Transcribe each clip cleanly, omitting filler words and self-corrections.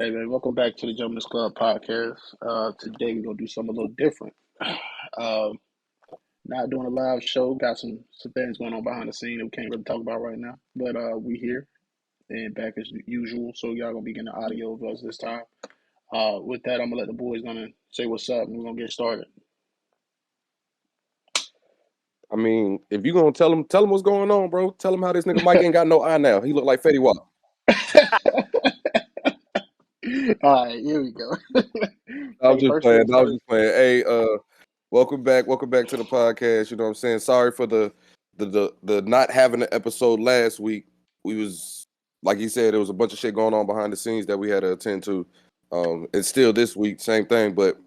Hey man, welcome back to the Gentleman's Club podcast. Today we're gonna do something a little different. Um, Not doing a live show. Got some things going on behind the scene that we can't really talk about right now. But we here and back as usual. So y'all gonna be getting the audio of us this time. With that, I'm gonna let the boys gonna say what's up, and we're gonna get started. I mean, if you gonna tell him what's going on, bro. Tell him how this nigga Mike ain't got no eye now. He look like Fetty Wap. All right, here we go. I was Hey, just first playing. things I was first. just playing. Hey, welcome back. Welcome back to the podcast. You know what I'm saying? Sorry for the not having an episode last week. We was like he said, there was a bunch of shit going on behind the scenes that we had to attend to. And still this week, same thing, but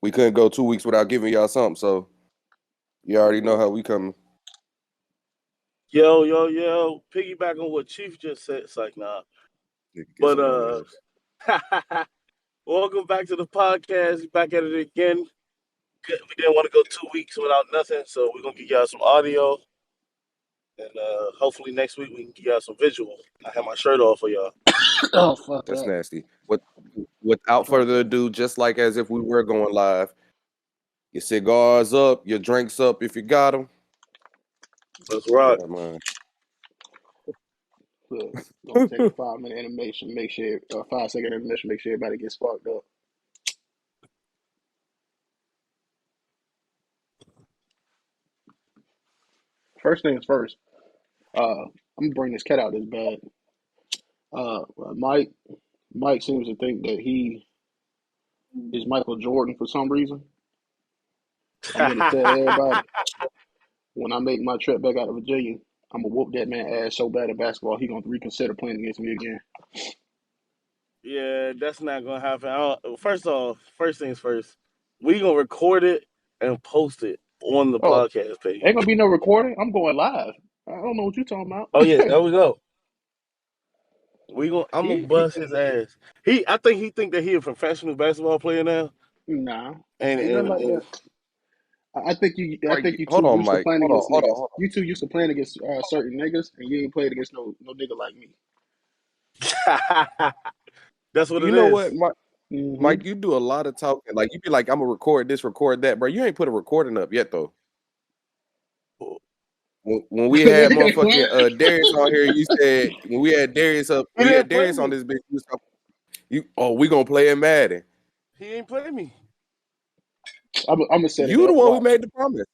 we couldn't go 2 weeks without giving y'all something. So you already know how we come. Yo. Piggyback on what Chief just said. It's like, nah. Get But some on ass. welcome back to the podcast. Back at it again. We didn't want to go 2 weeks without nothing, so we're gonna give y'all some audio. And hopefully next week we can give y'all some visual. I have my shirt off for y'all. Oh fuck That's that. nasty. Without Fuck further that. ado, just like as if we were going live, your cigars up, your drinks up if you got them. Let's rock. Yeah, man. Look, gonna take a 5 minute intermission. Make sure 5 second intermission. Make sure everybody gets sparked up. First things first. I'm gonna bring this cat out this bad. Uh, Mike. Mike seems to think that he is Michael Jordan for some reason. I'm here to tell everybody when I make my trip back out of Virginia, I'm gonna whoop that man ass so bad at basketball he gonna reconsider playing against me again. Yeah, that's not gonna happen. First off, first things first, we gonna record it and post it on the Oh, podcast page. ain't gonna be no recording. I'm going live. I don't know what you talking about. Oh yeah, there we go. I'm gonna he bust his ass. I think he think that he a professional basketball player now, nah, and ain't nothing and, like and that. I think you. I think you Hold too on, used to Mike. playing Hold on, against hold on, niggas. hold on. You too used to playing against certain niggas, and you ain't played against no nigga like me. that's what You it know is. what, Mike? Hmm. Mike, you do a lot of talking. Like you be like, I'm gonna record this, record that, bro. You ain't put a recording up yet, though. When we had motherfucking What? Darius on here, you said when we had Darius up, He we had didn't play Darius on me. this bitch. You was talking, we gonna play in Madden. He ain't play me. I'm gonna set it You the up. one who Watch. made the promise.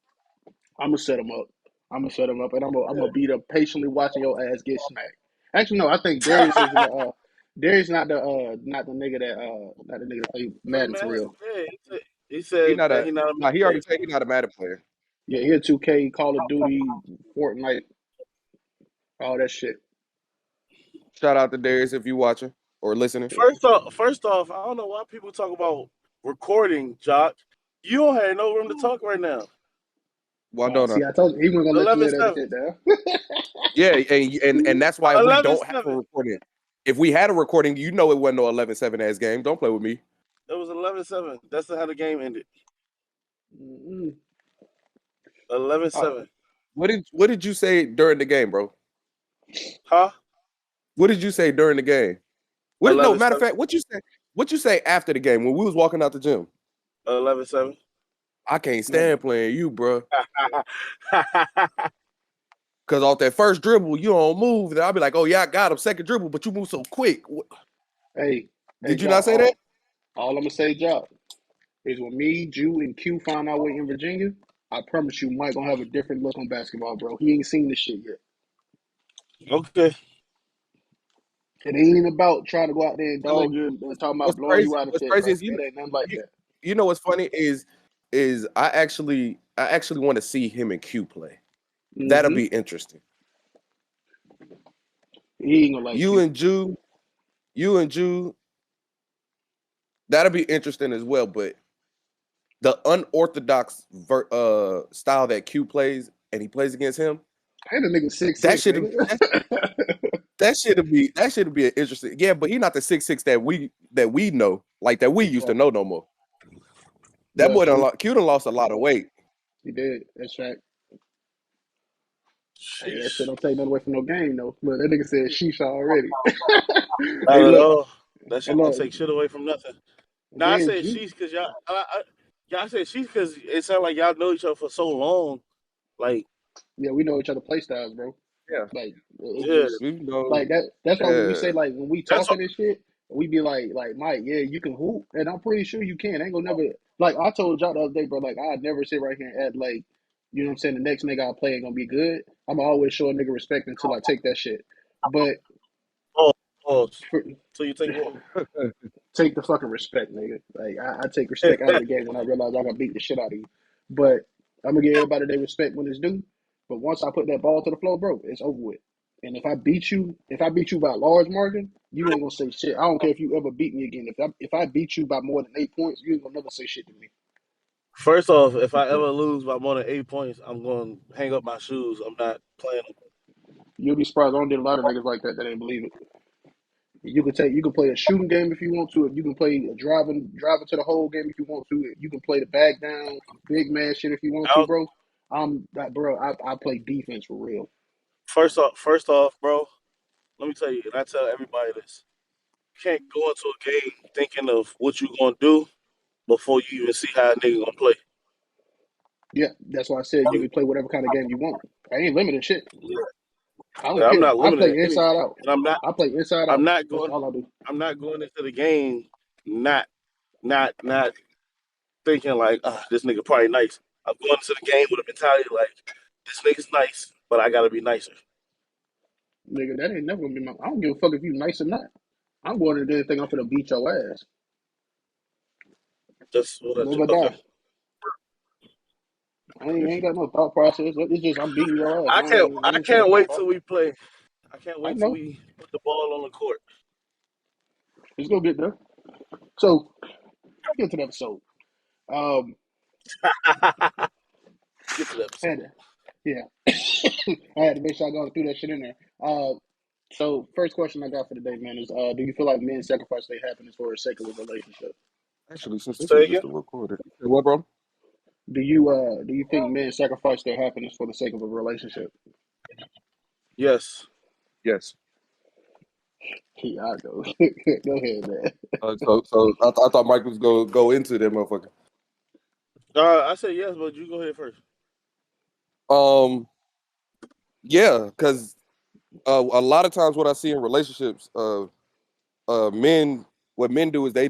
I'm gonna set him up. I'm gonna set him up, and I'm gonna be there patiently watching your ass get smacked. Actually, no. I think Darius is the Darius not the nigga that not the nigga that play Play Madden for Madden. real. Yeah, he He said not that a. he not a Nah, Madden he already player. said he not a Madden player. Yeah, he a 2K, Call of Duty, Fortnite, all that shit. Shout out to Darius if you watching or listening. First off, I don't know why people talk about recording, Jock. You don't have no room to talk right now. Why don't I? See, I told you he wasn't gonna let you Eleven live that seven. shit down. Yeah, and that's why we 11 don't have a 7. recording. If we had a recording, you know it wasn't no 11-7 ass game. Don't play with me. It was 11-7. That's how the game ended. Mm-mm. 11-7. What did you say during the game, bro? Huh? What did you say during the game? No, matter of 11-7. fact, what you say after the game when we was walking out the gym? 11-7. I can't No, stand playing you, bro. Cause off that first dribble, you don't move. Then I'll be like, oh yeah, I got him. Second dribble, but you move so quick. hey, Did you Jock, not say that? all I'm gonna say, Jock, is when me, Jew, and Q find our way in Virginia, I promise you, Mike gonna have a different look on basketball, bro. He ain't seen this shit yet. Okay. It ain't even about trying to go out there and Look, dog you and talking about what's blowing crazy? you out of What's shit, crazy bro. is It ain't nothing like you, that. you know what's funny is I actually want to see him and Q play. That'll Hmm. be interesting. He ain't gonna like You you. and Jew, you and Jew, that'll be interesting as well. But the unorthodox style that Q plays and he plays against him, Ain't a nigga six that six, should nigga. that should be an interesting. Yeah, but he not the 6'6" that we know, like that we used to Right. know no more. That Well, boy Q done lost a lot of weight. he did. That's right. Hey, that shit Sheesh. don't take nothing away from no game, though. Look, that nigga said sheesh already. Not Hey, at look. all. That And shit don't look, take shit away from nothing. Now I then said G, she's because y'all said she's because it sounded like y'all know each other for so long. Like, yeah, we know each other play styles, bro. Yeah, Like it's yeah, just we know. like that. That's why when we say Yeah, like when we that's all. talking and shit, we be like Mike, yeah, you can hoop, and I'm pretty sure you can. I ain't gonna never like I told y'all the other day, bro. Like I'd never sit right here and act like you know what I'm saying. The next nigga I play ain't gonna be good. I'm always show a nigga respect until I take that shit. But Oh, oh, for, so you think what? take the fucking respect, nigga. Like I take respect out of the game when I realize I gotta beat the shit out of you. But I'm gonna give everybody their respect when it's due. But once I put that ball to the floor, bro, it's over with. And if I beat you by a large margin, you ain't gonna say shit. I don't care if you ever beat me again. If I beat you by more than 8 points, you ain't gonna never say shit to me. First off, if I ever lose by more than 8 points, I'm going to hang up my shoes. I'm not playing. You'll be surprised. I don't did a lot of niggas like that ain't believe it. You can play a shooting game if you want to. You can play a driving to the whole game if you want to. You can play the back down, big man shit if you want to, Out. bro. I play defense for real. First off, bro. Let me tell you, and I tell everybody this: you can't go into a game thinking of what you gonna do before you even see how a nigga gonna play. Yeah, that's why I said you can play whatever kind of game you want. I ain't limited shit. I don't Yeah, I'm care. not I limited play in inside anything, out. and I'm not. I play inside I'm out. not That's going. all I do. I'm not going into the game not not thinking like this nigga probably nice. I'm going into the game with a mentality like this nigga's nice, but I gotta be nicer. Nigga, that ain't never gonna be my. I don't give a fuck if you nice or not. I'm going to do anything. I'm finna beat your ass. Just what Live or okay. die. I ain't got no thought process. It's just I'm beating your ass. I can't. I I ain't tripping. can't wait till we play. I can't I wait till know. we put the ball on the court. It's gonna get there. So get to the episode. Um, Get to the I episode. had to, yeah, I had to make sure I got through that shit in there. So first question I got for today, man, is do you feel like men sacrifice their happiness for the sake of a relationship? actually, since this Say is again. just a recorded. What, bro? Do you think men sacrifice their happiness for the sake of a relationship? Yes. Yes. Yeah, I go. Go ahead, man. So I thought Mike was go into that motherfucker. I said yes, but you go ahead first. Um, yeah, because a lot of times what I see in relationships, men, what men do is they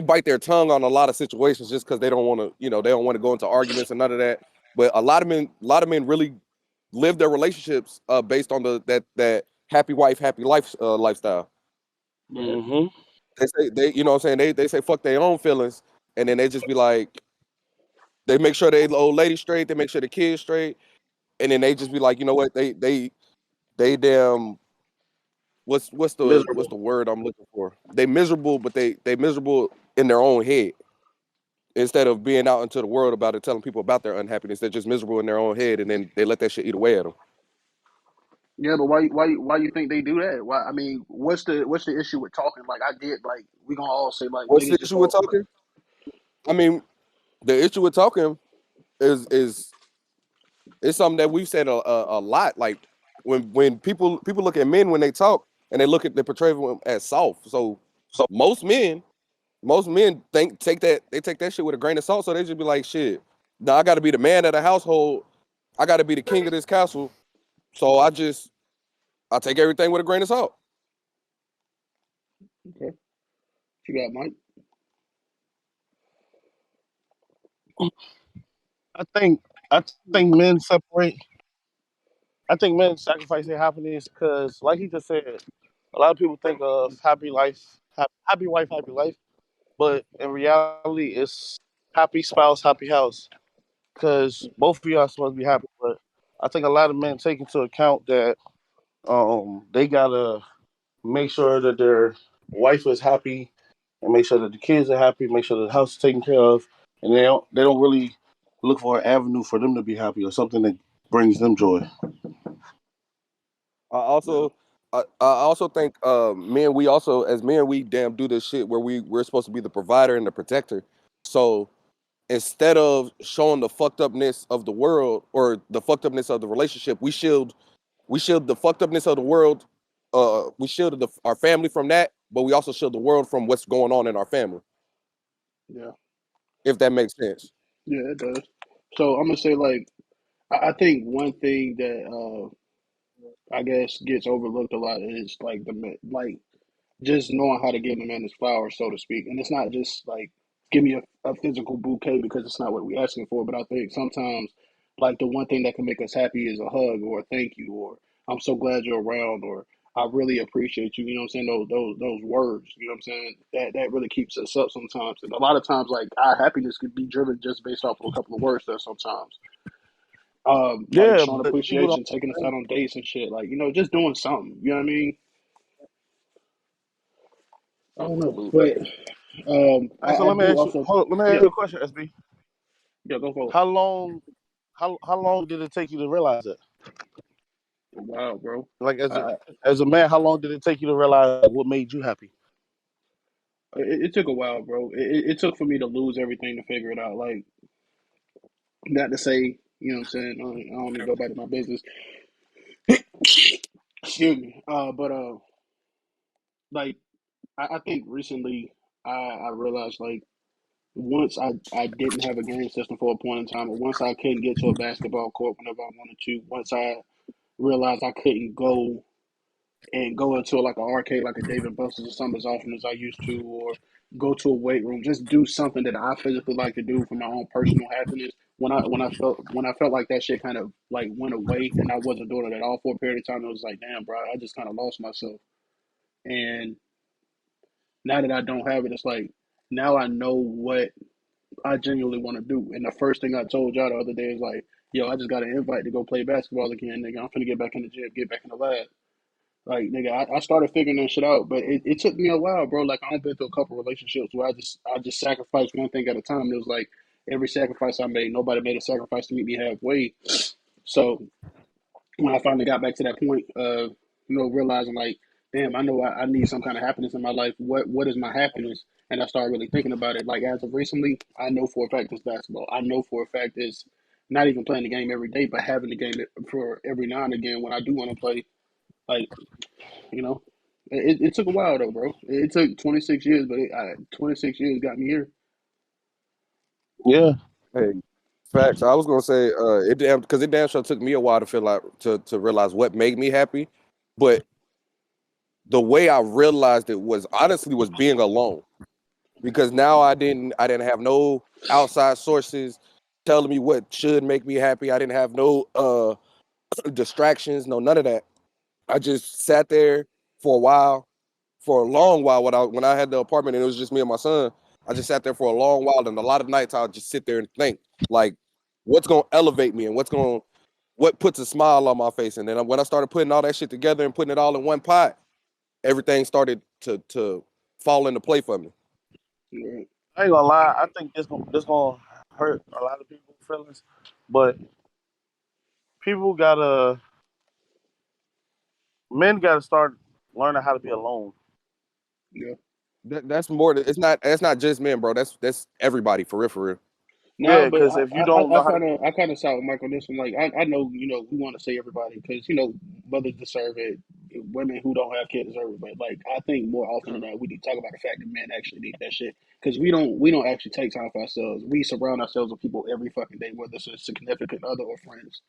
bite their tongue on a lot of situations just because they don't want to, they don't want to go into arguments and none of that. But a lot of men really live their relationships based on that happy wife, happy life lifestyle. Yeah, Mm-hmm. They say you know what I'm saying, they say fuck their own feelings, and then they just be like, they make sure they old lady straight, they make sure the kids straight, and then they just be like, you know what, they damn, what's Miserable. the word I'm looking for? They miserable, but they miserable in their own head. Instead of being out into the world about it, telling people about their unhappiness, they're just miserable in their own head, and then they let that shit eat away at them. yeah, but why you think they do that? Why? I mean, what's the issue with talking? Like, I get like we gonna all say like What's the niggas just issue with go. talking? I mean, the issue with talking is it's something that we've said a lot. Like when people look at men when they talk and they portray them as soft. So So most men take that shit with a grain of salt. So they just be like, shit. Now I got to be the man of the household. I got to be the king of this castle. So I take everything with a grain of salt. Okay, you got Mike. I think I think men separate. I think men sacrifice their happiness because, like he just said, a lot of people think of happy life, happy wife, happy life, but in reality, it's happy spouse, happy house. Because both of y'all supposed to be happy, but I think a lot of men take into account that they gotta make sure that their wife is happy and make sure that the kids are happy, make sure that the house is taken care of, and they don't really look for an avenue for them to be happy or something that brings them joy. I Yeah, also I also think men we also as men we damn do this shit where we're supposed to be the provider and the protector. So instead of showing the fucked upness of the world or the fucked upness of the relationship, we shield the fucked upness of the world our family from that, but we also shield the world from what's going on in our family. Yeah. If that makes sense. Yeah, it does. So I'm gonna say like I think one thing that I guess gets overlooked a lot is like like just knowing how to give the man his flowers, so to speak. And it's not just like give me a physical bouquet because it's not what we're asking for. But I think sometimes like the one thing that can make us happy is a hug or a thank you or I'm so glad you're around or I really appreciate you. You know what I'm saying? Those words. You know what I'm saying? That really keeps us up sometimes. And a lot of times like our happiness could be driven just based off of a couple of words there sometimes. Like Yeah, showing but people don't. appreciation, taking us out on dates and shit. Like, just doing something. You know what I mean? I don't know. Absolutely. But Hey, so I let me do ask you. also, Hold on, let me ask yeah, you a question, SB. yeah, go for it. How long? How long did it take you to realize that? Wow, bro. Like I, as a man, how long did it take you to realize what made you happy? it took a while, bro. It took for me to lose everything to figure it out. Like, not to say, you know what I'm saying? I don't mean to go back to my business. Excuse me. But like, I think recently I realized like once I didn't have a game system for a point in time, or once I couldn't get to a basketball court whenever I wanted to, once I realized I couldn't go into like an arcade like a Dave and Buster's or something as often as I used to, or go to a weight room, just do something that I physically like to do for my own personal happiness. When I felt like that shit kind of like went away and I wasn't doing it at all for a period of time, it was like, damn, bro, I just kind of lost myself. And now that I don't have it, it's like now I know what I genuinely want to do. And the first thing I told y'all the other day is like, yo, I just got an invite to go play basketball again, nigga. I'm finna get back in the gym, get back in the lab. Like, nigga, I started figuring that shit out, but it took me a while, bro. Like, I've been through a couple relationships where I just sacrificed one thing at a time. It was like every sacrifice I made, nobody made a sacrifice to meet me halfway. So when I finally got back to that point of, realizing like, damn, I know I need some kind of happiness in my life. What is my happiness? And I started really thinking about it. Like as of recently, I know for a fact it's basketball. I know for a fact it's not even playing the game every day, but having the game for every now and again when I do want to play. Like, you know, it took a while though, bro. It took 26 years, but 26 years got me here. Yeah, Hey, facts. I was gonna say it damn because it damn sure took me a while to feel like to realize what made me happy, but the way I realized it was honestly was being alone because now I didn't have no outside sources telling me what should make me happy. I didn't have no distractions, no none of that. I just sat there for a while, for a long while when I had the apartment and it was just me and my son. I just sat there for a long while, and a lot of nights I'll just sit there and think like, what's gonna elevate me and what puts a smile on my face. And then when I started putting all that shit together and putting it all in one pot, everything started to fall into play for me. Right. I ain't gonna lie. I think this gonna hurt a lot of people's feelings, but people gotta men gotta start learning how to be alone. Yeah. That's more. It's not just men, bro. That's everybody for real, for real. No, Yeah, but because if you don't know how to, I kind of side with Mike on this one. Like I know we want to say everybody because mothers deserve it, women who don't have kids deserve it. But like I think more often than not, we need to talk about the fact that men actually need that shit because we don't actually take time for ourselves. We surround ourselves with people every fucking day, whether it's a significant other or friends.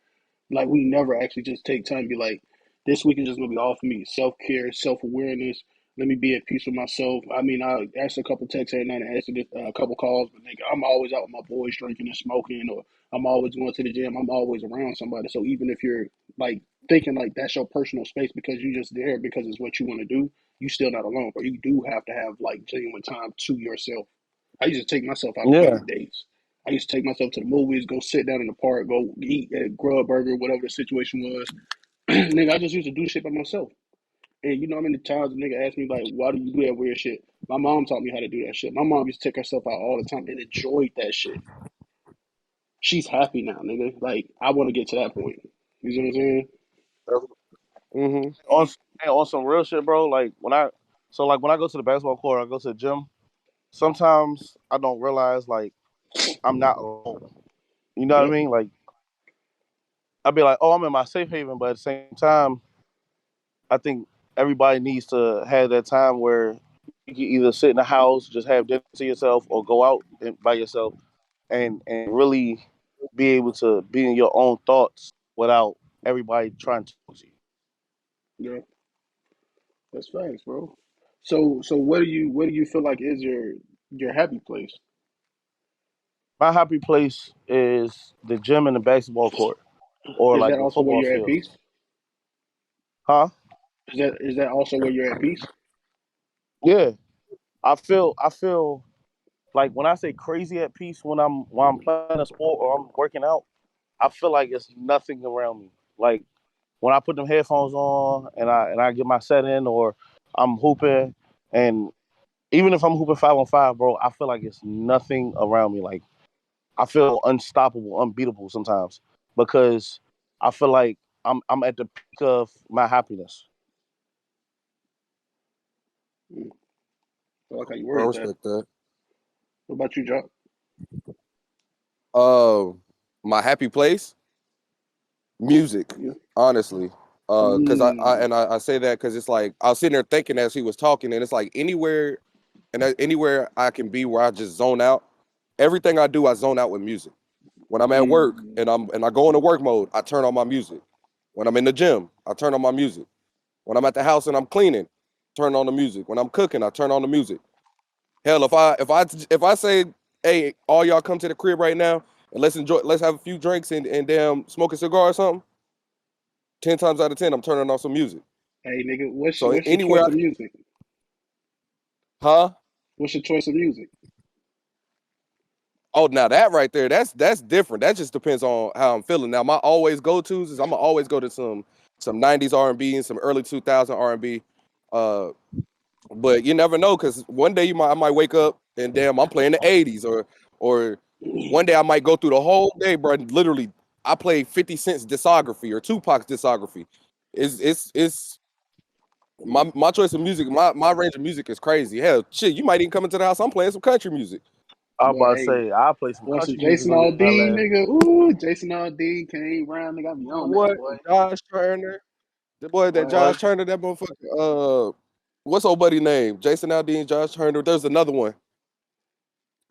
Like we never actually just take time to be like, this week is just gonna be all for me. Self care, self awareness. Let me be at peace with myself. I mean, I answer a couple texts every night and answer a couple calls, but nigga, I'm always out with my boys drinking and smoking, or I'm always going to the gym. I'm always around somebody. So even if you're like thinking like that's your personal space because you just there because it's what you want to do, you still not alone. But you do have to have like genuine time to yourself. I used to take myself out on yeah, fucking dates. I used to take myself to the movies, go sit down in the park, go eat at Grub Burger, whatever the situation was. Nigga, I just used to do shit by myself. And you know how many times a nigga asked me, like, why do you do that weird shit? My mom taught me how to do that shit. My mom used to take herself out all the time and enjoyed that shit. She's happy now, nigga. Like, I want to get to that point. You see what I'm saying? Mm-hmm. on on some real shit, bro. Like when I go to the basketball court, I go to the gym. Sometimes I don't realize like I'm not alone. You know what I Yep. mean? Like I'd be like, oh, I'm in my safe haven, but at the same time, I think everybody needs to have that time where you can either sit in the house, just have dinner to yourself, or go out by yourself and really be able to be in your own thoughts without everybody trying to talk to you. Yeah, that's facts, bro. So what do you feel like is your happy place? My happy place is the gym and the basketball court, or Is like that the also where football you're at field. peace? Huh? Is that also where you're at peace? Yeah. I feel like when I say crazy at peace when I'm playing a sport or I'm working out, I feel like it's nothing around me. Like when I put them headphones on and I get my set in or I'm hooping, and even if I'm hooping 5-on-5, bro, I feel like it's nothing around me. Like I feel unstoppable, unbeatable sometimes because I feel like I'm at the peak of my happiness. Mm, I like how you I worded that. respect that. What about you, Jock? Uh, my happy place, music, Yeah. honestly. Cause Mm, I say that because it's like I was sitting there thinking as he was talking, and it's like anywhere I can be where I just zone out. Everything I do, I zone out with music. When I'm at work mm. and I go into work mode, I turn on my music. When I'm in the gym, I turn on my music. When I'm at the house and I'm cleaning, turn on the music. When I'm cooking, I turn on the music. Hell, if I say, hey, all y'all come to the crib right now and let's have a few drinks and damn smoke a cigar or something. 10 times out of 10, I'm turning on some music. Hey, nigga, what's So what's your anywhere, choice of music? huh? What's your choice of music? Oh, now that right there, that's different. That just depends on how I'm feeling. Now my always go tos is I'm gonna always go to some '90s R&B and some early 2000 R&B. Uh, but you never know because one day I might wake up and damn I'm playing the '80s or one day I might go through the whole day, bro. Literally, I play 50 Cent's discography or Tupac's discography. It's my choice of music. My range of music is crazy. Hell, shit, you might even come into the house. I'm playing some country music. I'm Boy, about to hey, say I'll play some boy, some country music Jason on Aldean, your ass. nigga. Ooh, Jason Aldean came round, nigga. I be on that, What boy. Josh Turner? The boy that Boy, Josh What? Turner, that motherfucker. What's old buddy name? Jason Aldean, Josh Turner. There's another one.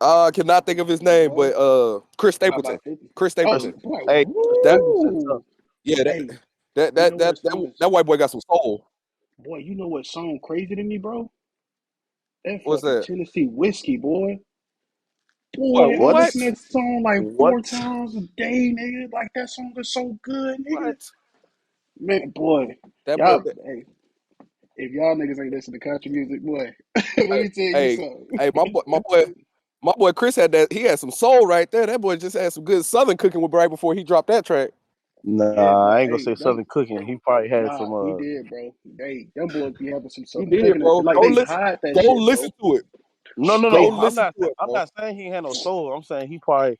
I cannot think of his name, boy, but Chris how Stapleton. about 50? Chris Oh, Stapleton. boy, Hey, That Stapleton woo! tough. yeah, that Hey, that you that know what that that, song is, that white boy got some soul. boy, you know what song crazy to me, bro? That What's fucking that? Tennessee Whiskey, boy. Boy, What I What? listen what to that song like What? 4 times a day, nigga. Like, that song is so good, nigga. what? Man, boy, That boy. y'all, hey, if y'all niggas ain't listen to country music, boy, let Hey, me tell you hey, something. hey, my boy Chris had that. He had some soul right there. That boy just had some good Southern cooking with right before he dropped that track. Yeah, Nah, boy, I ain't gonna hey, say them, Southern cooking. He probably had nah, some. he did, bro. Them boys be having some He southern did, cooking. bro. Like, they hide that Go shit, listen bro. to it. No, no, Go no. They, I'm listen not. to it, I'm bro. not saying he had no soul. I'm saying he probably.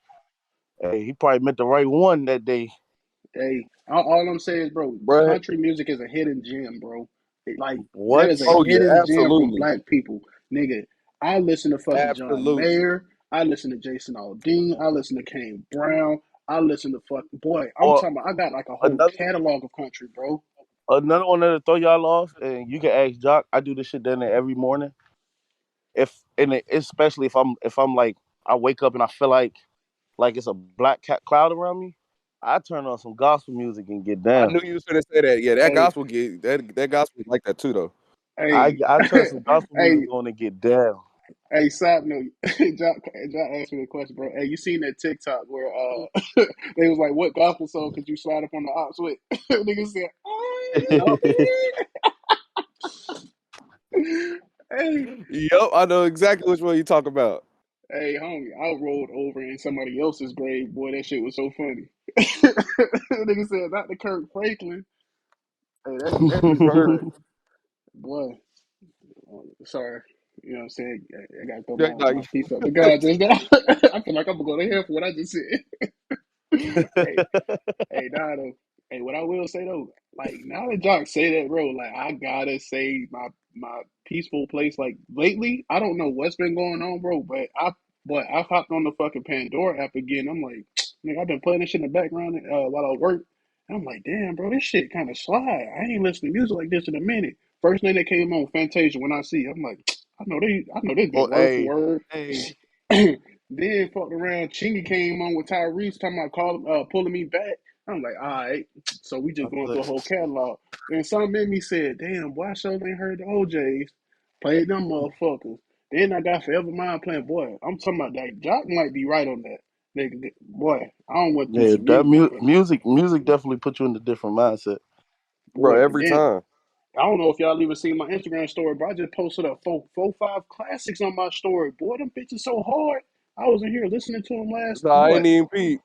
Hey, he probably met the right one that day. hey, all I'm saying is, bro, Bruh. country music is a hidden gem, bro. Like, that What? is a Oh yeah, hidden gem from absolutely, black people, nigga. I listen to fucking John absolutely. Mayer. I listen to Jason Aldean. I listen to Kane Brown. I listen to fucking boy. I'm Or talking about. I got like a whole another catalog of country, bro. another one that'll throw y'all off, and you can ask Jock. I do this shit down there every morning. Especially if I'm like I wake up and I feel like it's a black cloud around me, I turn on some gospel music and get I down. knew you was gonna say that. Yeah, that Hey, gospel get that gospel is like that too though. I hey, I turn some gospel hey, music on and get down. hey, side note, John asked me a question, bro. Hey, you seen that TikTok where they was like, what gospel song could you slide up on the ops with? Nigga said, Yup, hey, yup. I know exactly which one you talk about. hey, homie, I rolled over in somebody else's grave. Boy, that shit was so funny. Nigga said, not the Kirk Franklin. Hey, that shit Bruh, boy, boy. Sorry. You know what I'm saying? I gotta throw Jack, my like, piece up. But God, just now, I feel like I'm gonna go to hell for what I just said. Hey, hey, nah, though. Hey, what I will say though, like now that Jock say that, bro, like I gotta say my peaceful place. Like lately, I don't know what's been going on, bro, but I've hopped on the fucking Pandora app again. I'm like, nigga, I've been playing this shit in the background while I work. And I'm like, damn, bro, this shit kind of slide. I ain't listened to music like this in a minute. First thing that came on Fantasia when I see, I'm like, I know this Oh, bit word for hey, word. hey. Then fucked around. Chingy came on with Tyrese talking about pulling me back. I'm like, all right. So we just going through a whole catalog. And something in me said, damn, boy, I sure ain't heard the OJs. Played them motherfuckers. Then I got Forever Mind playing. Boy, I'm talking about that. Jock might be right on that. Nigga, boy, I don't went through Yeah, some that music, but music definitely put you in a different mindset. bro. boy, Every then time. I don't know if y'all even seen my Instagram story, but I just posted up five classics on my story. Boy, them bitches so hard. I was in here listening to them last. So I ain't even peep.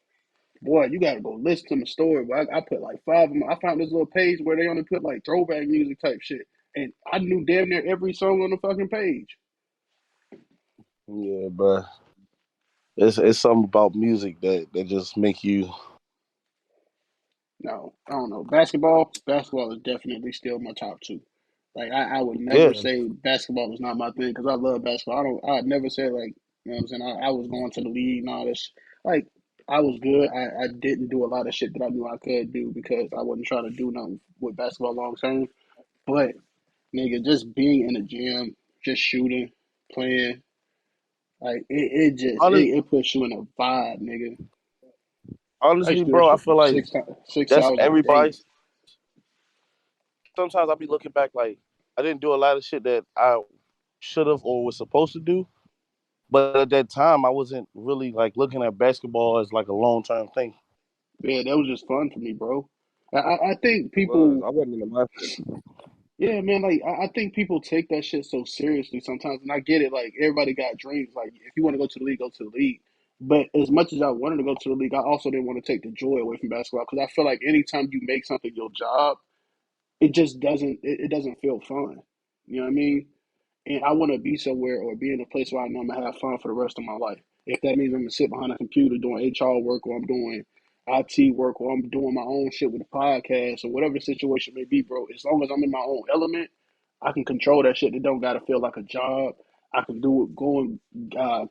Boy, you gotta go listen to my story. But I put like five of them. I found this little page where they only put like throwback music type shit, and I knew damn near every song on the fucking page. Yeah, bro. It's something about music that just make you. No, I don't know. Basketball is definitely still my top two. Like I would never Yeah, say basketball is not my thing because I love basketball. I'd never say like you know what I'm saying. I was going to the league and all this. Like I was good. I didn't do a lot of shit that I knew I could do because I wasn't trying to do nothing with basketball long term. But nigga, just being in the gym, just shooting, playing, like honest, it puts you in a vibe, nigga. I honestly, used to do that bro, I shit feel for like six that's hours a day. everybody's. Sometimes I be looking back like I didn't do a lot of shit that I should have or was supposed to do. But at that time, I wasn't really like looking at basketball as like a long term thing. Yeah, that was just fun for me, bro. I think Was people, I wasn't in the mindset. yeah, man, like I think people take that shit so seriously sometimes, and I get it. Like everybody got dreams. Like if you want to go to the league, go to the league. But as much as I wanted to go to the league, I also didn't want to take the joy away from basketball because I feel like anytime you make something your job, it just it doesn't feel fun. You know what I mean? And I want to be somewhere or be in a place where I know I'm gonna have fun for the rest of my life. If that means I'm gonna sit behind a computer doing HR work, or I'm doing IT work, or I'm doing my own shit with a podcast, or whatever the situation may be, bro. As long as I'm in my own element, I can control that shit. It don't gotta feel like a job. I can do it,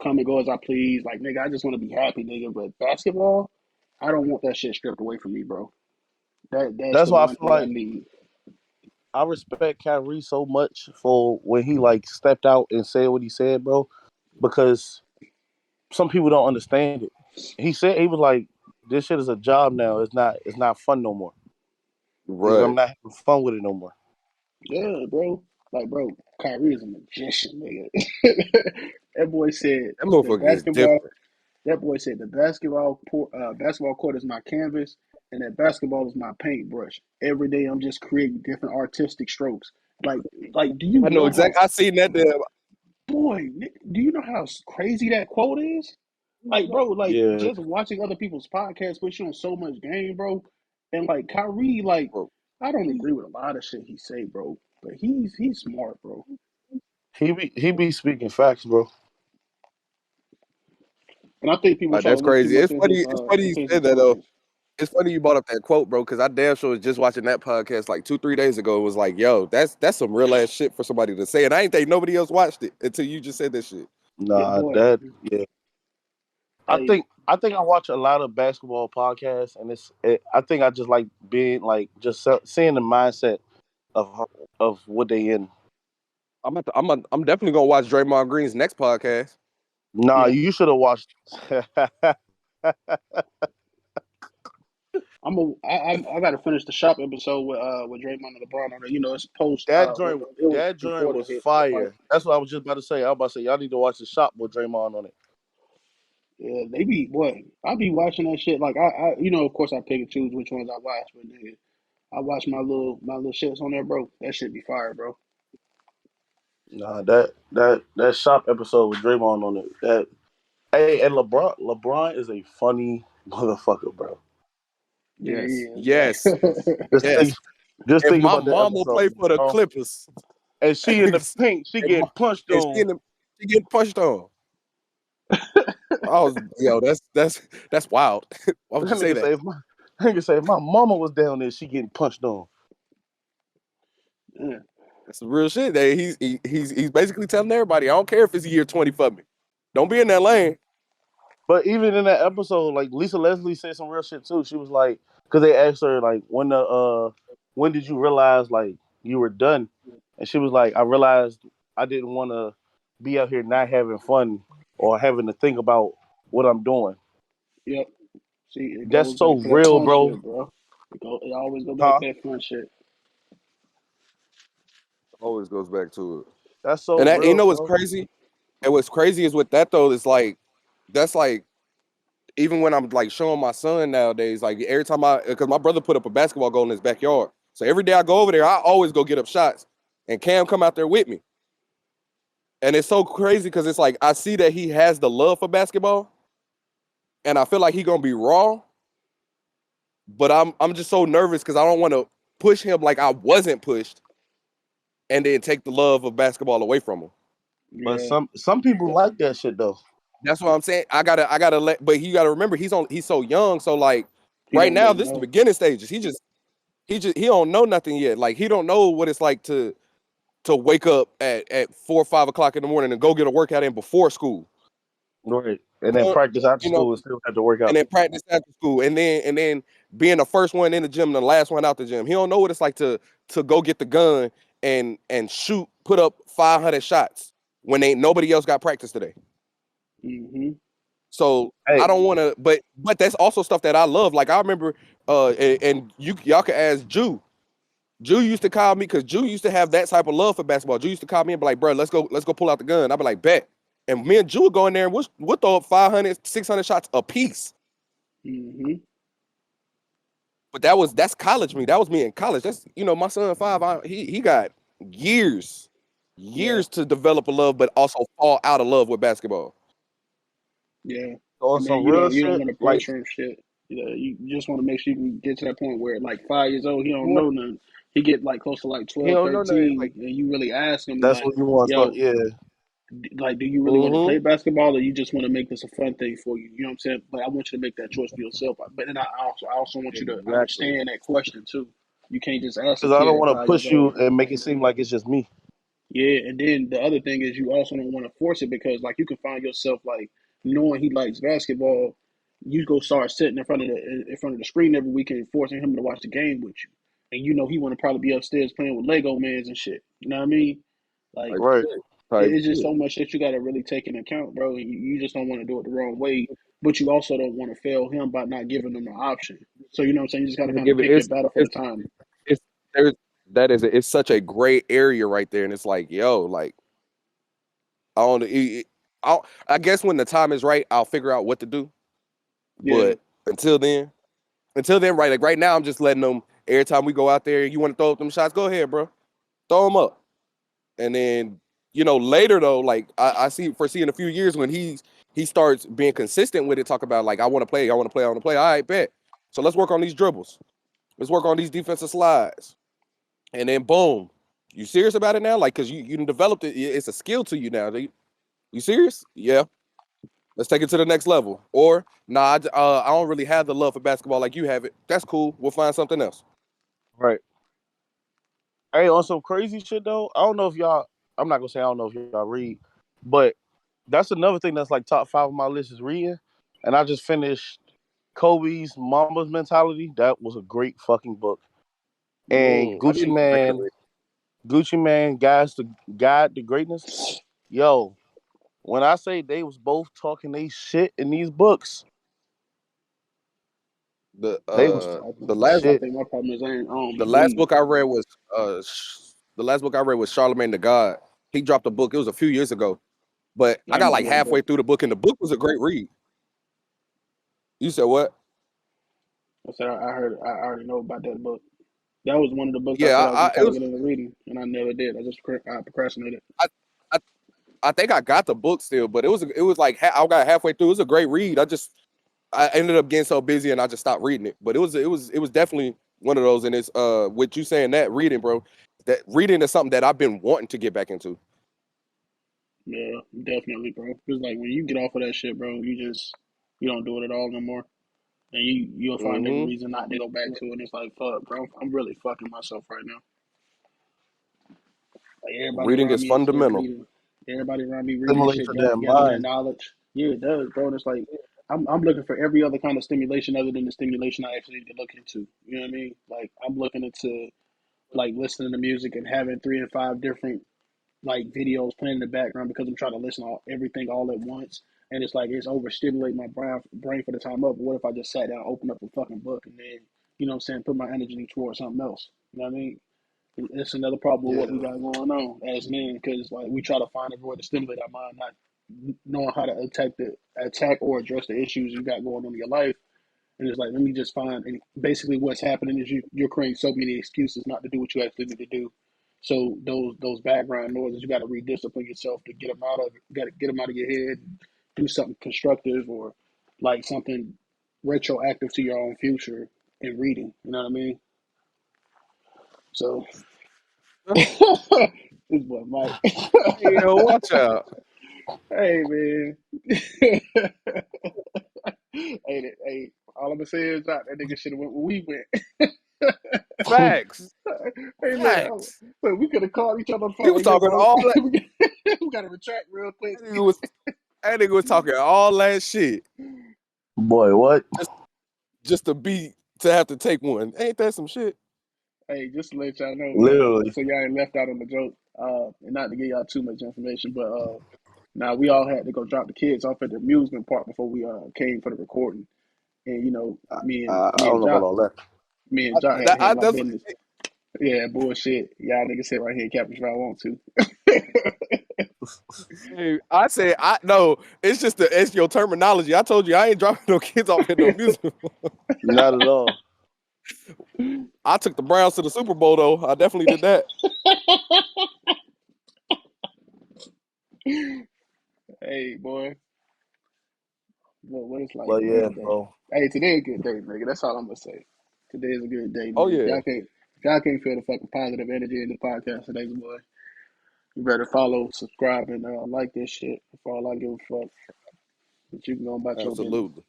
come and go as I please. Like nigga, I just want to be happy, nigga. But basketball, I don't want that shit stripped away from me, bro. That's That's the why I one feel thing I like need. I respect Kyrie so much for when he like stepped out and said what he said, bro. Because some people don't understand it. He said he was like, "This shit is a job now. It's not fun no more. I'm Right. not having fun with it no more." Yeah, bro. Like, bro, Kyrie is a magician, nigga. That boy said That the motherfucker is basketball. different. That boy said the basketball court is my canvas, and that basketball is my paintbrush. Every day, I'm just creating different artistic strokes. Like, do you I know know how? exactly. I seen that damn. Boy, do you know how crazy that quote is? Like, bro, like Yeah, just watching other people's podcasts puts you on so much game, bro. And like Kyrie, like Bro, I don't agree with a lot of shit he say, bro. But he's smart, bro. he be speaking facts, bro. And I think people like try to that's look too crazy. much It's funny. It's funny you into his said that though. intelligence. It's funny you brought up that quote, bro, because I damn sure was just watching that podcast like 2-3 days ago. It was like, yo, that's some real ass shit for somebody to say, and I ain't think nobody else watched it until you just said that shit. Yeah, Nah, boy. that yeah. I Hey, think I think I watch a lot of basketball podcasts, and I think I just like being like just seeing the mindset of what they in. I'm definitely gonna watch Draymond Green's next podcast. Nah, yeah, you should have watched. I got to finish the shop episode with Draymond and LeBron on it. You know, it's post it was That joint before was the fight. fire. That's what I was just about to say. I was about to say y'all need to watch the shop with Draymond on it. Yeah, they be boy. I be watching that shit. Like you know, of course I pick and choose which ones I watch, but nigga, I watch my little shits on there, bro. That shit be fire, bro. Nah, that shop episode with Draymond on it. That hey, and LeBron is a funny motherfucker, bro. Yeah, he Yes, is, bro. yes, Just think, yes. just If think my about that mom will episode. play for the Bro. Clippers, And she in the if paint, she my, getting punched and she, on. she getting punched on, I was yo, that's wild. Why would That you say nigga that? say, if my mama was down there, she getting punched on. Yeah. That's some real shit. That he's basically telling everybody, I don't care if it's year 20 for me. Don't be in that lane. But even in that episode, like Lisa Leslie said some real shit too. She was like, because they asked her like when did you realize like you were done? and she was like, I realized I didn't want to be out here not having fun or having to think about what I'm doing. Yep. See, it That's goes so back to that real, fun bro. shit, bro. It always go back Huh? to that fun shit. Always goes back to it. That's so And that, you real, know what's bro. crazy? And what's crazy is with that though, it's like that's like even when I'm like showing my son nowadays, like every time because my brother put up a basketball goal in his backyard, so every day I go over there, I always go get up shots, and Cam come out there with me, and it's so crazy because it's like I see that he has the love for basketball, and I feel like he gonna be raw, but I'm just so nervous because I don't want to push him like I wasn't pushed, and then take the love of basketball away from him. But Yeah. some people like that shit though. That's what I'm saying. I gotta let, but you gotta remember he's so young, so like He right don't now really this is the know. beginning stages. He don't know nothing yet. Like he don't know what it's like to wake up at 4 or 5 o'clock in the morning and go get a workout in before school. Right. And You then know, practice after you know, school and still have to work and out. then practice after school, and then being the first one in the gym and the last one out the gym. He don't know what it's like to go get the gun and shoot, put up 500 shots when ain't nobody else got practice today. Mm-hmm. So I Hey, don't want to, but that's also stuff that I love. Like I remember, and y'all can ask Jew. Jew used to call me because Jew used to have that type of love for basketball. Jew used to call me and be like, bro, let's go pull out the gun. I'd be like, bet. And me and Jew would go in there and we'll throw up 500, 600 shots a piece. Mm-hmm. But that's college me. That was me in college. That's my son 5. He got years, Yeah. years to develop a love, but also fall out of love with basketball. Yeah. on And then some you real don't shit, want to like pressure him shit. You just want to make sure you can get to that point where like 5 years old, he don't What? know nothing. He get like close to like He 12, don't know nothing. 13, Like, and you really ask him that's like, what you want to start. yo, Yeah, like, do you really want to mm-hmm. play basketball or you just want to make this a fun thing for you? You know what I'm saying? But I want you to make that choice for yourself. But then I also want you to Exactly. understand that question too. You can't just ask a because I kid don't at want to 5 years push you old. and make it seem like it's just me. Yeah, and then the other thing is you also don't want to force it because like you can find yourself like knowing he likes basketball, you go start sitting in front of the screen every weekend, forcing him to watch the game with you, and you know he want to probably be upstairs playing with Lego mans and shit. You know what I mean? Like Type Right. shit. Type it's just shit. so much that you got to really take into account, bro. You just don't want to do it the wrong way, but you also don't want to fail him by not giving him the option. So you know what I'm saying? You just got to I'm gonna kind of give it. pick your battle for the It's time. it's there's it's such a gray area right there, and it's like, yo, like I don't. I guess when the time is right, I'll figure out what to do. Yeah, But until then, right, like right now, I'm just letting them. Every time we go out there, you want to throw up them shots, go ahead, bro, throw them up. And then later though, like I foresee in a few years when he starts being consistent with it, talk about like I want to play, I want to play, I want to play. All right, bet. So let's work on these dribbles. Let's work on these defensive slides. And then boom, you serious about it now? Like, cause you done developed it. It's a skill to you now. You serious? Yeah. Let's take it to the next level. Or nah, I don't really have the love for basketball like you have it. That's cool. We'll find something else. Right. Hey, on some crazy shit though, I don't know if y'all. I'm not gonna say I don't know if y'all read, but that's another thing that's like top 5 of my list is reading, and I just finished Kobe's Mama's Mentality. That was a great fucking book. And I didn't know that. Gucci Man, Guide to Greatness. Yo, when I say they was both talking they shit in these books, The they was uh talking the last I shit. think my problem is I don't the be last reading. book I read was the last book I read was Charlemagne the God. He dropped a book. It was a few years ago, but I I got never like read the halfway book. through the book, and the book was a great read. You said what? I said I already know about that book. That was one of the books I Yeah, said I was gonna it try to was. get into reading, and I never did. I procrastinated. I, I I think I got the book still, but it was like I got halfway through. It was a great read. I ended up getting so busy and I just stopped reading it. But it was definitely one of those. And it's with you saying that reading, bro. That reading is something that I've been wanting to get back into. Yeah, definitely, bro. Because like when you get off of that shit, bro, you don't do it at all no more, and you'll find every Hmm. reason not to go back to it. And it's like, fuck, bro, I'm really fucking myself right now. Like everybody Reading around is me is fundamental. reading. Everybody around me reading this Stimulates shit, their gathering that mind. knowledge. Yeah, it does, bro. And it's like I'm looking for every other kind of stimulation other than the stimulation I actually need to look into. You know what I mean? Like I'm looking into like listening to music and having 3 and 5 different like videos playing in the background because I'm trying to listen to everything all at once. And it's like it's overstimulating my brain for the time up. But what if I just sat down, opened up a fucking book, and then you know what I'm saying, put my energy towards something else? You know what I mean? It's another problem with what we Yeah. got going on as men because like we try to find a way to stimulate our mind, not knowing how to attack or address the issues you got going on in your life. And it's like, let me just find. And basically, what's happening is you're creating so many excuses not to do what you actually need to do. So those background noises, you got to rediscipline yourself to get them out of it. You got to get them out of your head. Do something constructive or like something retroactive to your own future in reading. You know what I mean? So this boy Mike. Hey, yo, watch out. Hey man. Hey, all I'm gonna say is that nigga should have went where we went. Facts. Hey, Facts. look, we could have called each other on the He phone. was Like, yo, talking bro, all that. we got to retract real quick. That nigga was talking all that shit Boy, what? just to have to take one. Ain't that some shit? Hey, just to let y'all know, man, Literally. so y'all ain't left out on the joke, and not to give y'all too much information, but now we all had to go drop the kids off at the amusement park before we came for the recording. And, you know, I don't know about all that. me and Jock had to I handle our definitely. business. Yeah, bullshit. Y'all niggas sit right here and capture if I want to. Hey, I said I no. It's your terminology. I told you I ain't dropping no kids off at no music. Not at all. I took the Browns to the Super Bowl though. I definitely did that. Hey, boy. What it's like But today yeah, today. bro. Hey, today a good day, nigga. That's all I'm gonna say. Today is a good day, Oh man. yeah, If y'all can't feel the fucking positive energy in the podcast today, boy, you better follow, subscribe, and like this shit. For all I give a fuck. But you can go about your business. absolutely.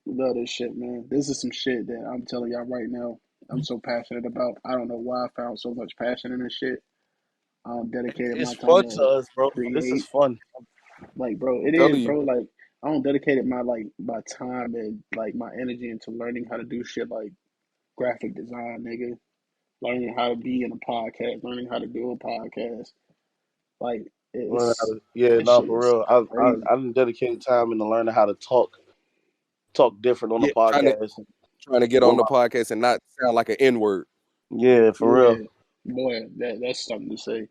Love this shit, man. This is some shit that I'm telling y'all right now. I'm so passionate about. I don't know why I found so much passion in this shit. Dedicated It's my time fun to to us, bro. This is create. fun. Like, bro, it is, Telling you, bro. Like, I don't dedicated my time and like my energy into learning how to do shit like graphic design, nigga. Learning how to be in a podcast, learning how to do a podcast. Like, it's Yeah, that no, shit for is real. I crazy. didn't dedicate time into learning how to talk different on the yeah, podcast. trying to get on With the my, podcast and not sound like an N word. yeah, for real. Yeah, boy, that's something to say,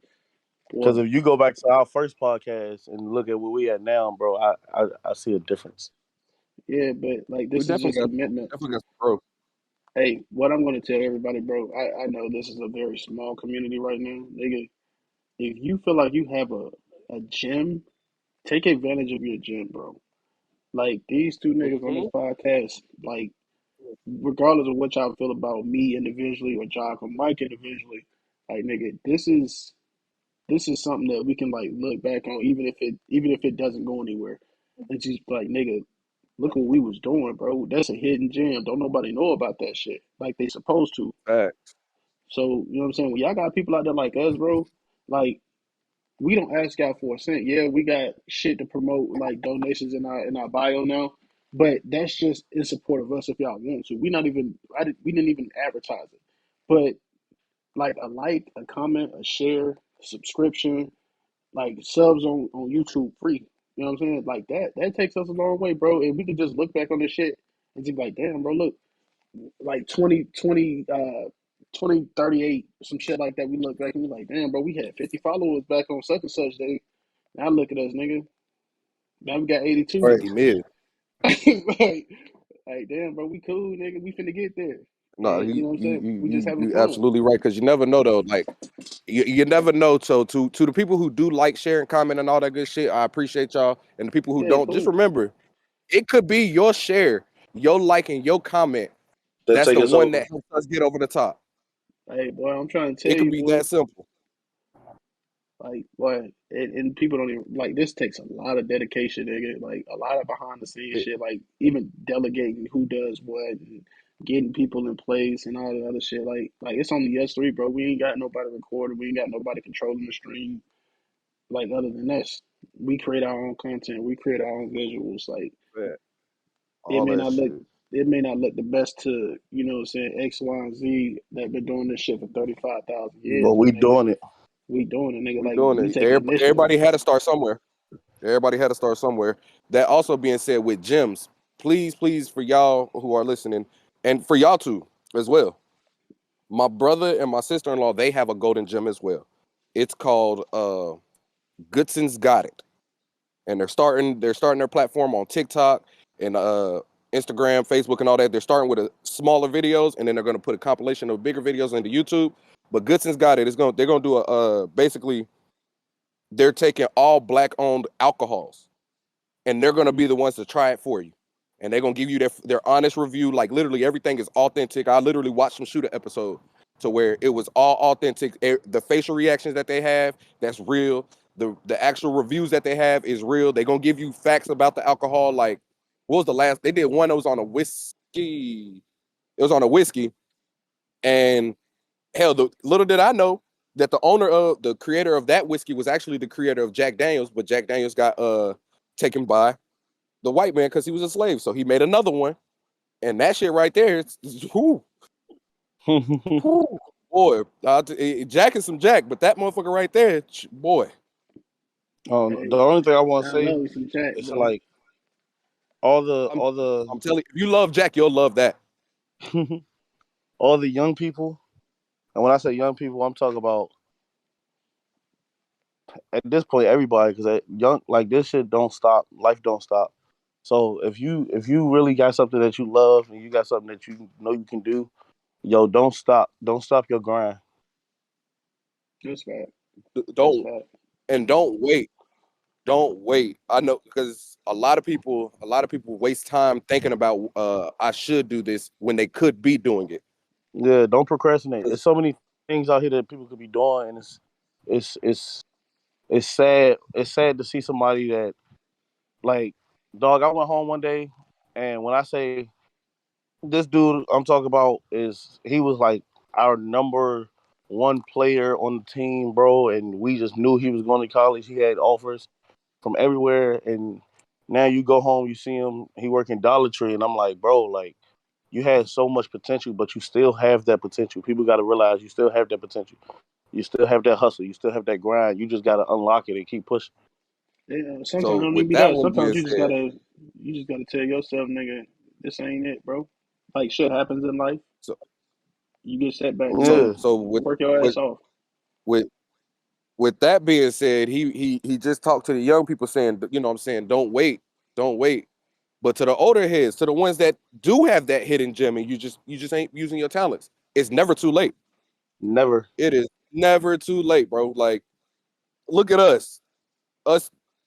Because boy. if you go back to our first podcast and look at where we at now, bro, I see a difference. Yeah, but like We this is definitely just got commitment. some growth. Hey, what I'm gonna tell everybody, bro. I know this is a very small community right now, nigga. If you feel like you have a gym, take advantage of your gym, bro. Like these two niggas on this Hmm. podcast, like regardless of what y'all feel about me individually or Jock or Mike individually, like nigga, this is something that we can like look back on, even if it doesn't go anywhere. And just like nigga, look what we was doing, bro. That's a hidden gem. Don't nobody know about that shit like they supposed to. Facts. So you know what I'm saying? When y'all got people out there like us, bro, like we don't ask y'all for a cent. Yeah, we got shit to promote like donations in our bio now, but that's just in support of us if y'all want to. We didn't even advertise it, but like a like, a comment, a share, subscription, like subs on YouTube free. You know what I'm saying? Like that takes us a long way, bro. And we can just look back on this shit and just be like, damn, bro, look, like 2038, some shit like that. We look back and we like, damn, bro, we had 50 followers back on such and such day. Now look at us, nigga. Now we got 82. Right, mid. like, damn, bro, we cool, nigga. We finna get there. No, And you you know what I'm you saying? you We just you having you fun. absolutely right because you never know though. Like you never know. So to the people who do like, share, and comment and all that good shit, I appreciate y'all. And the people who Yeah, don't, just cool. remember, it could be your share, your like, and your comment. They'll That's take the us one over. that helps us get over the top. Hey, boy, I'm trying to It tell could you, be boy. that simple. Like, boy, and people don't even like this takes a lot of dedication, nigga. Like a lot of behind the scenes It, shit. Like even delegating who does what and getting people in place and all that other shit. Like it's only us three, bro. We ain't got nobody recording. We ain't got nobody controlling the stream. Like other than us, we create our own content. We create our own visuals. Like man, it all may that not look shit. it may not look the best to, you know what I'm saying, X, Y, and Z that been doing this shit for 35,000 But years, but we nigga, doing it. we doing it, nigga. We Like, doing we it. taking initiative. Everybody had to start somewhere. Everybody had to start somewhere. That also being said, with gyms, please, for y'all who are listening, and for y'all too as well. My brother and my sister-in-law, they have a golden gym as well. It's called Goodson's Got It, and they're starting their platform on TikTok and Instagram, Facebook, and all that. They're starting with a smaller videos, and then they're going to put a compilation of bigger videos into YouTube. But Goodson's Got It is going. They're going to do a basically they're taking all black owned alcohols, and they're going to be the ones to try it for you, and they're going to give you their honest review. Like literally everything is authentic. I literally watched them shoot an episode to where it was all authentic. The facial reactions that they have, that's real. The actual reviews that they have is real. They're going to give you facts about the alcohol. Like what was the last they did one that was on a whiskey. It was on a whiskey, and hell, little did I know that the creator of that whiskey was actually the creator of Jack Daniels, but Jack Daniels got taken by the white man because he was a slave. So he made another one, and that shit right there, whoo, whoo, boy, Jack is some Jack, but that motherfucker right there, boy, Hey, The only thing I want to I say love me some Jack, is bro. like all I'm the I'm telling you, if you love Jack, you'll love that. all the young people. And when I say young people, I'm talking about at this point everybody, because young like this shit don't stop. Life don't stop. So if you really got something that you love and you got something that you know you can do, yo, don't stop. Don't stop your grind. That's fact. That's Don't fact. and don't wait. Don't wait. I know because a lot of people waste time thinking about I should do this when they could be doing it. Yeah, don't procrastinate. 'Cause There's so many things out here that people could be doing, and it's it's it's sad. It's sad to see somebody that like dog. I went home one day, and when I say this dude I'm talking about is he was like our number one player on the team, bro, and we just knew he was going to college. He had offers from everywhere, and now you go home, you see him, he working Dollar Tree, and I'm like, bro, like you had so much potential, but you still have that potential. People got to realize you still have that potential. You still have that hustle. You still have that grind. You just got to unlock it and keep pushing. Sometimes it so don't even with be that that. one Sometimes being said, you just gotta tell yourself, nigga, this ain't it, bro. Like shit happens in life. so You get setbacks, so Yeah, bro. so with Work your with ass off. with with that being said, he just talked to the young people saying, you know what I'm saying, don't wait. But to the older heads, to the ones that do have that hidden gem and you just ain't using your talents, it's never too late. never. It is never too late, bro. Like, look at us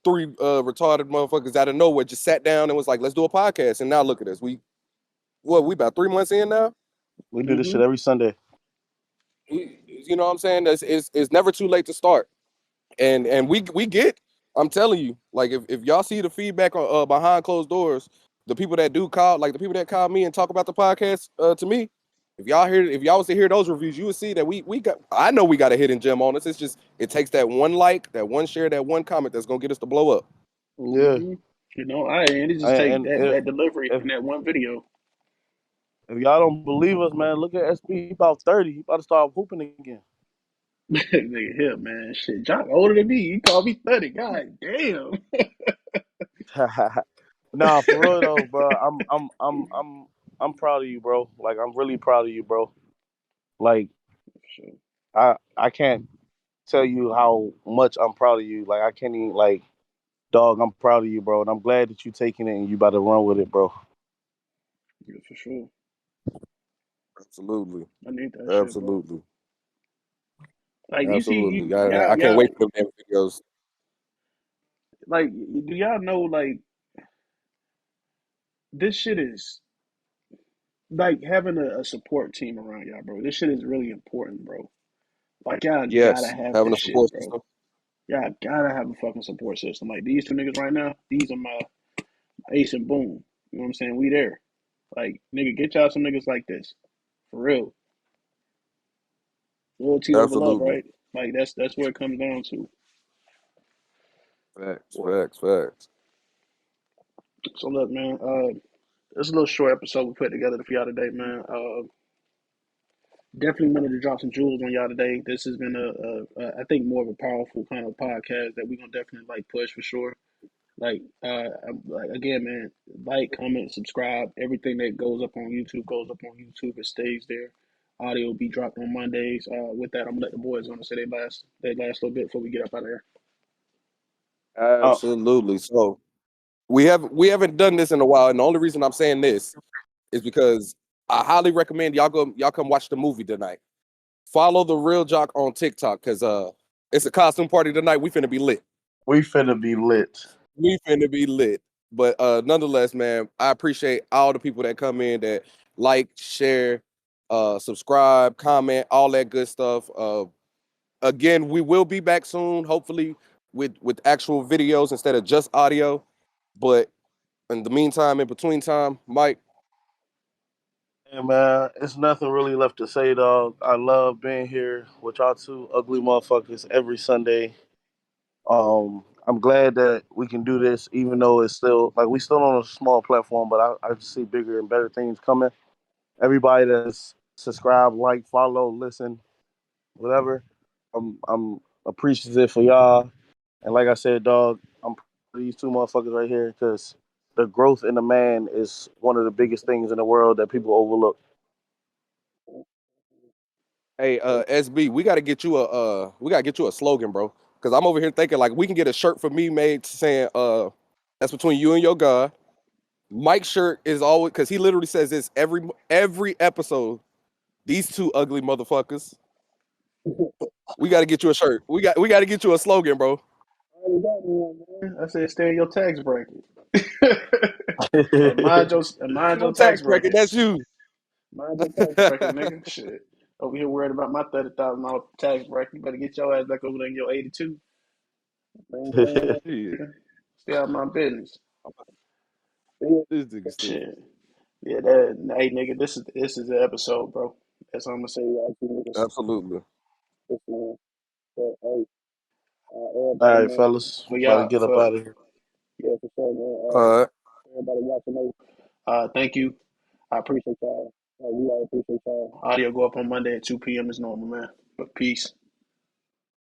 three retarded motherfuckers out of nowhere just sat down and was like, let's do a podcast. And now look at us. We about 3 months in now. We do this Hmm. shit every Sunday. You know what I'm saying? It's never too late to start. And we get, I'm telling you, like if y'all see the feedback on behind closed doors, the people that do call, like the people that call me and talk about the podcast to me, if y'all was to hear those reviews, you would see that we got, I know we got a hidden gem on us. It's just it takes that one like, that one share, that one comment that's gonna get us to blow up. Yeah, You know, and it just take and that delivery if in that one video. if y'all don't believe us, man, look at SB. He about 30. He about to start hooping again. Nigga, here, man. Shit, Jock older than me. You call me 30. God damn. Nah, for real though, bro. I'm proud of you, bro. Like I'm really proud of you, bro. Like Sure. I can't tell you how much I'm proud of you. Like I can't even like dog, I'm proud of you, bro. And I'm glad that you taking it and you about to run with it, bro. Yeah, for sure. Absolutely, I need that shit, bro. absolutely, Like you see, absolutely. you I can't y'all wait for them damn videos. like do y'all know like this shit is like having a support team around y'all, bro. This shit is really important, bro. Like y'all gotta Yes, have having this a shit, support bro. system. Y'all gotta have a fucking support system. Like these two niggas right now, these are my ace and boom. You know what I'm saying? We there. Like nigga, get y'all some niggas like this. For real. Loyalty over love, Absolutely. right? Like that's what it comes down to. Facts, facts, facts. So look, man, it's a little short episode we put together for y'all today, man. Definitely wanted to drop some jewels on y'all today. This has been I think more of a powerful kind of podcast that we're gonna definitely like push for sure. Like again, man, like, comment, subscribe. Everything that goes up on YouTube goes up on YouTube. It stays there. Audio will be dropped on Mondays. With that, I'm gonna let the boys gonna say they last little bit before we get up out of here. Oh, Absolutely. So we haven't done this in a while, and the only reason I'm saying this is because I highly recommend y'all come watch the movie tonight. Follow the Real Jock on TikTok because it's a costume party tonight. We finna be lit. we finna be lit. We finna be lit. But nonetheless, man, I appreciate all the people that come in that like, share, subscribe, comment, all that good stuff. Again, we will be back soon, hopefully with actual videos instead of just audio. But in the meantime, in between time, Mike, Hey man, it's nothing really left to say, dog. I love being here with y'all two ugly motherfuckers every Sunday. I'm glad that we can do this, even though it's still like we still on a small platform, but I just see bigger and better things coming. Everybody that's subscribe, like, follow, listen, whatever. I'm appreciative for y'all. And like I said, dog, I'm proud of these two motherfuckers right here because the growth in the man is one of the biggest things in the world that people overlook. hey, SB, we gotta get you a slogan, bro. Because I'm over here thinking like we can get a shirt for me made saying that's between you and your God. Mike's shirt is always because he literally says this every episode. These two ugly motherfuckers. We got to get you a shirt. We got to get you a slogan, bro. I said, stay in your tax bracket. Mind Your your tax tax bracket, bracket. that's you. Mind your tax bracket, nigga. Shit. Over here worried about my $30,000 tax bracket. You better get your ass back over there in your 82. Shit. Stay out of my business. This nigga stupid. Shit. Yeah, that. Hey, nigga, this is the episode, bro. That's all I'm gonna say. Y'all two niggas. Absolutely. This man. But, hey, All everybody, right, man. fellas, For about to y'all, get up out of here. yeah, for sure, man. Uh, Everybody watching, thank you. I appreciate y'all. We all appreciate y'all. Audio go up on Monday at 2 p.m. as normal, man. But peace.